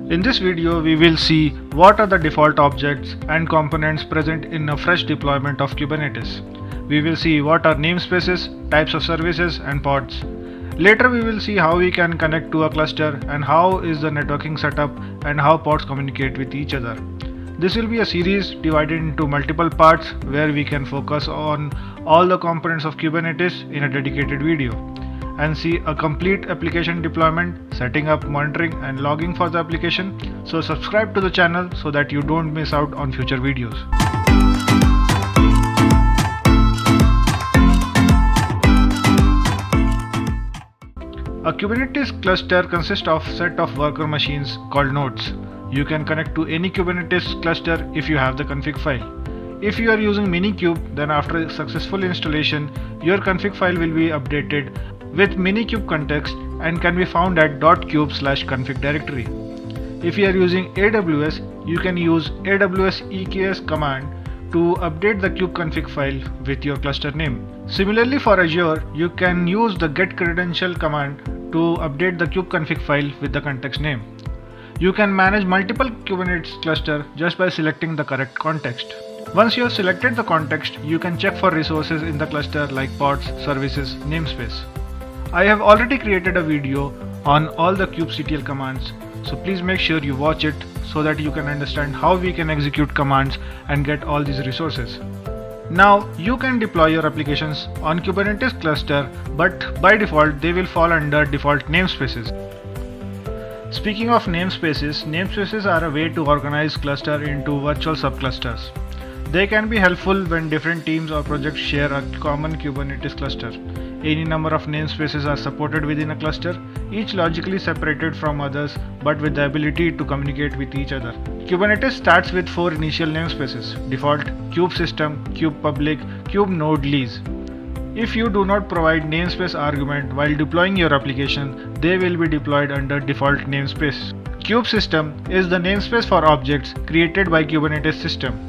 In this video, we will see what are the default objects and components present in a fresh deployment of Kubernetes. We will see what are namespaces, types of services and pods. Later we will see how we can connect to a cluster and how is the networking setup and how pods communicate with each other. This will be a series divided into multiple parts where we can focus on all the components of Kubernetes in a dedicated video and see a complete application deployment, setting up, monitoring and logging for the application. So subscribe to the channel so that you don't miss out on future videos. A Kubernetes cluster consists of a set of worker machines called nodes. You can connect to any Kubernetes cluster if you have the config file. If you are using Minikube, then after a successful installation, your config file will be updated with Minikube context and can be found at .kube/config directory. If you are using AWS, you can use AWS EKS command to update the kube config file with your cluster name. Similarly for Azure, you can use the get credential command to update the kube config file with the context name. You can manage multiple Kubernetes cluster just by selecting the correct context. Once you have selected the context, you can check for resources in the cluster like pods, services, namespace. I have already created a video on all the kubectl commands, so please make sure you watch it so that you can understand how we can execute commands and get all these resources. Now you can deploy your applications on Kubernetes cluster, but by default they will fall under default namespaces. Speaking of namespaces, namespaces are a way to organize cluster into virtual subclusters. They can be helpful when different teams or projects share a common Kubernetes cluster. Any number of namespaces are supported within a cluster, each logically separated from others but with the ability to communicate with each other. Kubernetes starts with 4 initial namespaces: default, kube system, kube public, kube node lease. If you do not provide namespace argument while deploying your application, they will be deployed under default namespace. Kube system is the namespace for objects created by Kubernetes system.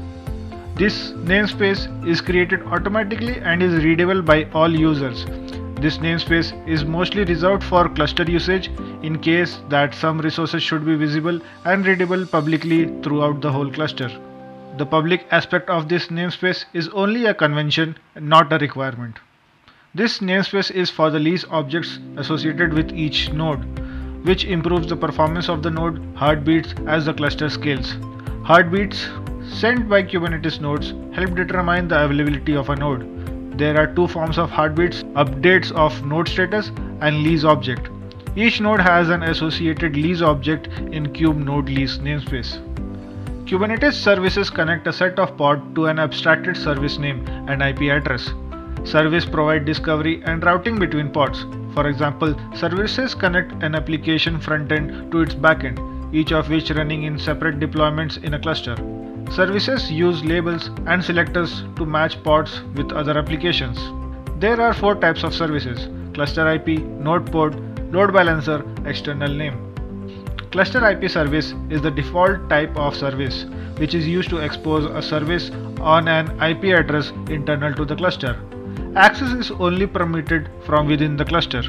This namespace is created automatically and is readable by all users. This namespace is mostly reserved for cluster usage in case that some resources should be visible and readable publicly throughout the whole cluster. The public aspect of this namespace is only a convention, not a requirement. This namespace is for the lease objects associated with each node, which improves the performance of the node heartbeats as the cluster scales. Heartbeats sent by Kubernetes nodes help determine the availability of a node. There are 2 forms of heartbeats: updates of node status and lease object. Each node has an associated lease object in kube node lease namespace. Kubernetes services connect a set of pods to an abstracted service name and IP address. Service provide discovery and routing between pods. For example, services connect an application frontend to its backend, each of which running in separate deployments in a cluster. Services use labels and selectors to match pods with other applications. There are 4 types of services: cluster IP, node pod, load balancer, external name. Cluster IP service is the default type of service which is used to expose a service on an IP address internal to the cluster. Access is only permitted from within the cluster.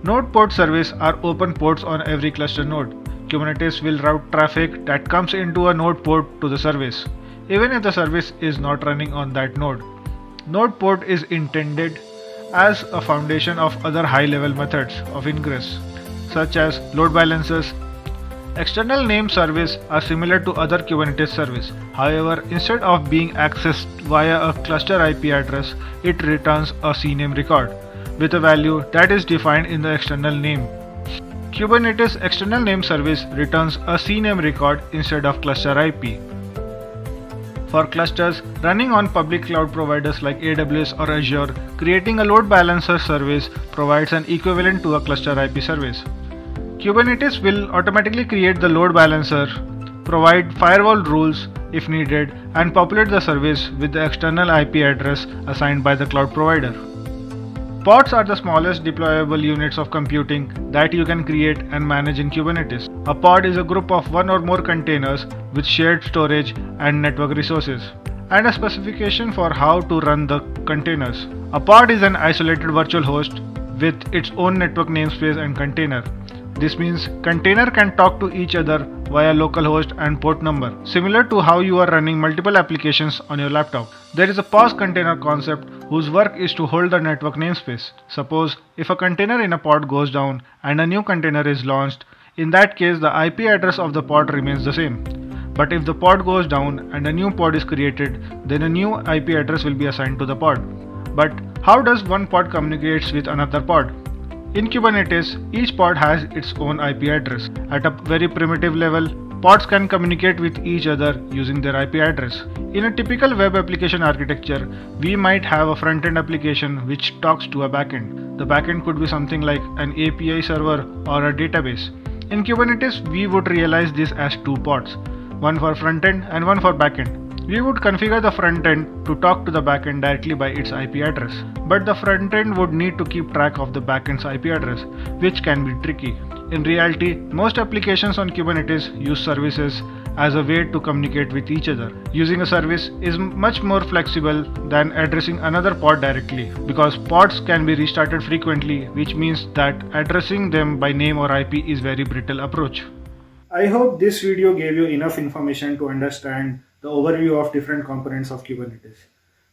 Node pod service are open ports on every cluster node. Kubernetes will route traffic that comes into a node port to the service, even if the service is not running on that node. Node port is intended as a foundation of other high-level methods of ingress, such as load balancers. External name service are similar to other Kubernetes service. However, instead of being accessed via a cluster IP address, it returns a CNAME record with a value that is defined in the external name. Kubernetes external name service returns a CNAME record instead of cluster IP. For clusters running on public cloud providers like AWS or Azure, creating a load balancer service provides an equivalent to a cluster IP service. Kubernetes will automatically create the load balancer, provide firewall rules if needed, and populate the service with the external IP address assigned by the cloud provider. Pods are the smallest deployable units of computing that you can create and manage in Kubernetes. A pod is a group of 1 or more containers with shared storage and network resources, and a specification for how to run the containers. A pod is an isolated virtual host with its own network namespace and container. This means container can talk to each other via localhost and port number, similar to how you are running multiple applications on your laptop. There is a POS container concept whose work is to hold the network namespace. Suppose if a container in a pod goes down and a new container is launched, in that case the IP address of the pod remains the same. But if the pod goes down and a new pod is created, then a new IP address will be assigned to the pod. But how does one pod communicate with another pod? In Kubernetes, each pod has its own IP address. At a very primitive level, pods can communicate with each other using their IP address. In a typical web application architecture, we might have a front-end application which talks to a backend. The backend could be something like an API server or a database. In Kubernetes, we would realize this as two pods, one for front-end and one for backend. We would configure the front end to talk to the backend directly by its IP address. But the front end would need to keep track of the backend's IP address, which can be tricky. In reality, most applications on Kubernetes use services as a way to communicate with each other. Using a service is much more flexible than addressing another pod directly, because pods can be restarted frequently, which means that addressing them by name or IP is very brittle approach. I hope this video gave you enough information to understand the overview of different components of Kubernetes.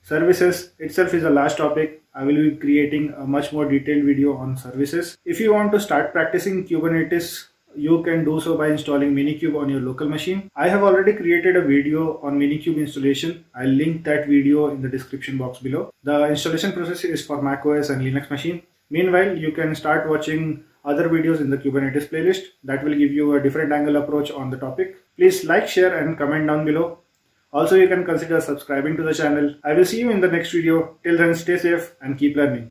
Services itself is the last topic. I will be creating a much more detailed video on services. If you want to start practicing Kubernetes, you can do so by installing Minikube on your local machine. I have already created a video on Minikube installation. I'll link that video in the description box below. The installation process is for macOS and Linux machine. Meanwhile, you can start watching other videos in the Kubernetes playlist that will give you a different angle approach on the topic. Please like, share and comment down below. Also, you can consider subscribing to the channel. I will see you in the next video. Till then, stay safe and keep learning.